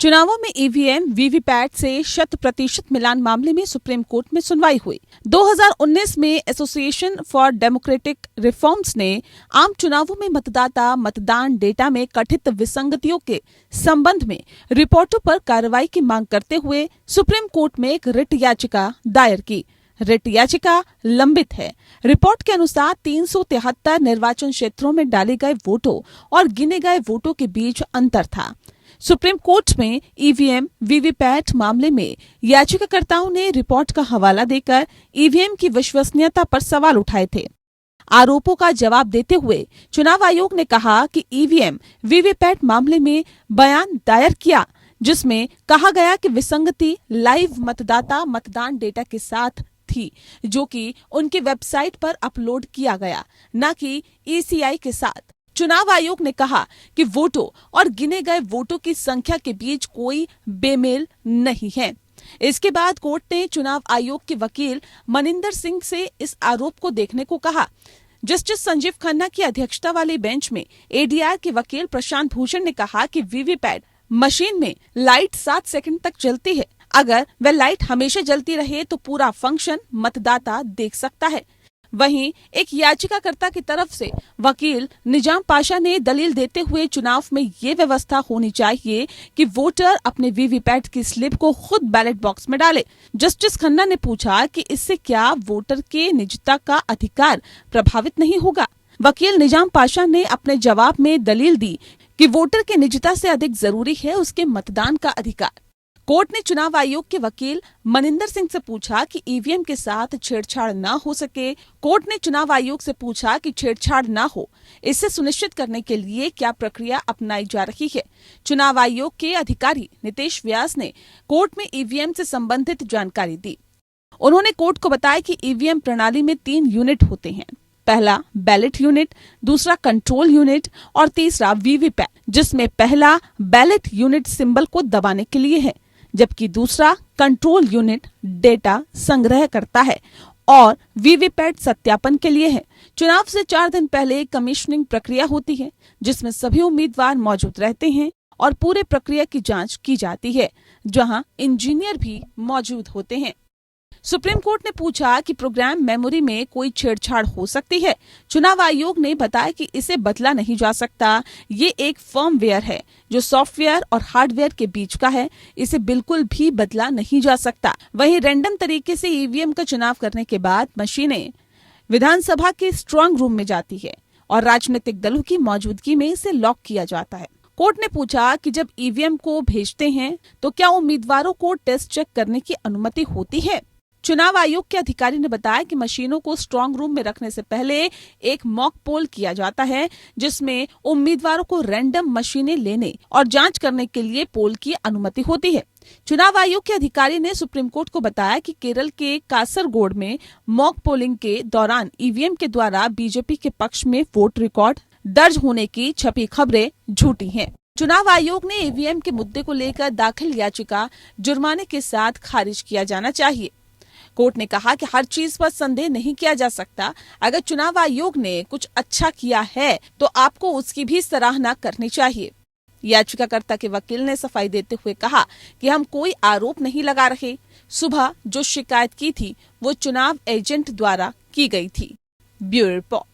चुनावों में EVM VVPAT से 100% मिलान मामले में सुप्रीम कोर्ट में सुनवाई हुई। 2019 में एसोसिएशन फॉर डेमोक्रेटिक रिफॉर्म्स ने आम चुनावों में मतदाता मतदान डेटा में कथित विसंगतियों के संबंध में रिपोर्टों पर कार्रवाई की मांग करते हुए सुप्रीम कोर्ट में एक रिट याचिका दायर की। रिट याचिका लंबित है। रिपोर्ट के अनुसार 373 निर्वाचन क्षेत्रों में डाले गए वोटों और गिने गए वोटों के बीच अंतर था। सुप्रीम कोर्ट में ईवीएम वीवीपैट मामले में याचिकाकर्ताओं ने रिपोर्ट का हवाला देकर ईवीएम की विश्वसनीयता पर सवाल उठाए थे। आरोपों का जवाब देते हुए चुनाव आयोग ने कहा कि ईवीएम वीवीपैट मामले में बयान दायर किया, जिसमें कहा गया कि विसंगति लाइव मतदाता मतदान डेटा के साथ थी, जो कि उनकी वेबसाइट पर अपलोड किया गया, न कि ईसीआई के साथ। चुनाव आयोग ने कहा कि वोटों और गिने गए वोटों की संख्या के बीच कोई बेमेल नहीं है। इसके बाद कोर्ट ने चुनाव आयोग के वकील मनिंदर सिंह से इस आरोप को देखने को कहा। जस्टिस संजीव खन्ना की अध्यक्षता वाली बेंच में एडीआर के वकील प्रशांत भूषण ने कहा कि वीवीपैट मशीन में लाइट 7 सेकंड तक जलती है। अगर वह लाइट हमेशा जलती रहे तो पूरा फंक्शन मतदाता देख सकता है। वहीं एक याचिकाकर्ता की तरफ से वकील निजाम पाशा ने दलील देते हुए चुनाव में ये व्यवस्था होनी चाहिए कि वोटर अपने वीवीपैट की स्लिप को खुद बैलेट बॉक्स में डाले। जस्टिस खन्ना ने पूछा कि इससे क्या वोटर के निजता का अधिकार प्रभावित नहीं होगा। वकील निजाम पाशा ने अपने जवाब में दलील दी कि वोटर के निजता से अधिक जरूरी है उसके मतदान का अधिकार। कोर्ट ने चुनाव आयोग के वकील मनिंदर सिंह से पूछा कि ईवीएम के साथ छेड़छाड़ न हो सके। कोर्ट ने चुनाव आयोग से पूछा कि छेड़छाड़ न हो, इसे सुनिश्चित करने के लिए क्या प्रक्रिया अपनाई जा रही है। चुनाव आयोग के अधिकारी नितेश व्यास ने कोर्ट में ईवीएम से संबंधित जानकारी दी। उन्होंने कोर्ट को बताया कि ईवीएम प्रणाली में 3 यूनिट होते हैं। पहला बैलेट यूनिट, दूसरा कंट्रोल यूनिट और तीसरा वीवीपैट, जिसमें पहला बैलेट यूनिट सिंबल को दबाने के लिए है, जबकि दूसरा कंट्रोल यूनिट डेटा संग्रह करता है और वीवीपैट सत्यापन के लिए है। चुनाव से 4 दिन पहले कमीशनिंग प्रक्रिया होती है, जिसमें सभी उम्मीदवार मौजूद रहते हैं और पूरे प्रक्रिया की जांच की जाती है, जहां इंजीनियर भी मौजूद होते हैं। सुप्रीम कोर्ट ने पूछा कि प्रोग्राम मेमोरी में कोई छेड़छाड़ हो सकती है। चुनाव आयोग ने बताया कि इसे बदला नहीं जा सकता। ये एक फर्मवेयर है जो सॉफ्टवेयर और हार्डवेयर के बीच का है। इसे बिल्कुल भी बदला नहीं जा सकता। वहीं रैंडम तरीके से ईवीएम का चुनाव करने के बाद मशीनें विधानसभा के स्ट्रांग रूम में जाती है और राजनीतिक दलों की मौजूदगी में इसे लॉक किया जाता है। कोर्ट ने पूछा कि जब ईवीएम को भेजते हैं तो क्या उम्मीदवारों को टेस्ट चेक करने की अनुमति होती है। चुनाव आयोग के अधिकारी ने बताया कि मशीनों को स्ट्रांग रूम में रखने से पहले एक मॉक पोल किया जाता है, जिसमें उम्मीदवारों को रैंडम मशीनें लेने और जांच करने के लिए पोल की अनुमति होती है। चुनाव आयोग के अधिकारी ने सुप्रीम कोर्ट को बताया कि केरल के कासरगोड में मॉक पोलिंग के दौरान ईवीएम के द्वारा बीजेपी के पक्ष में वोट रिकॉर्ड दर्ज होने की छपी खबरें झूठी हैं। चुनाव आयोग ने ईवीएम के मुद्दे को लेकर दाखिल याचिका जुर्माने के साथ खारिज किया जाना चाहिए। कोर्ट ने कहा कि हर चीज पर संदेह नहीं किया जा सकता। अगर चुनाव आयोग ने कुछ अच्छा किया है तो आपको उसकी भी सराहना करनी चाहिए। याचिकाकर्ता के वकील ने सफाई देते हुए कहा कि हम कोई आरोप नहीं लगा रहे। सुबह जो शिकायत की थी वो चुनाव एजेंट द्वारा की गई थी। Bureau report.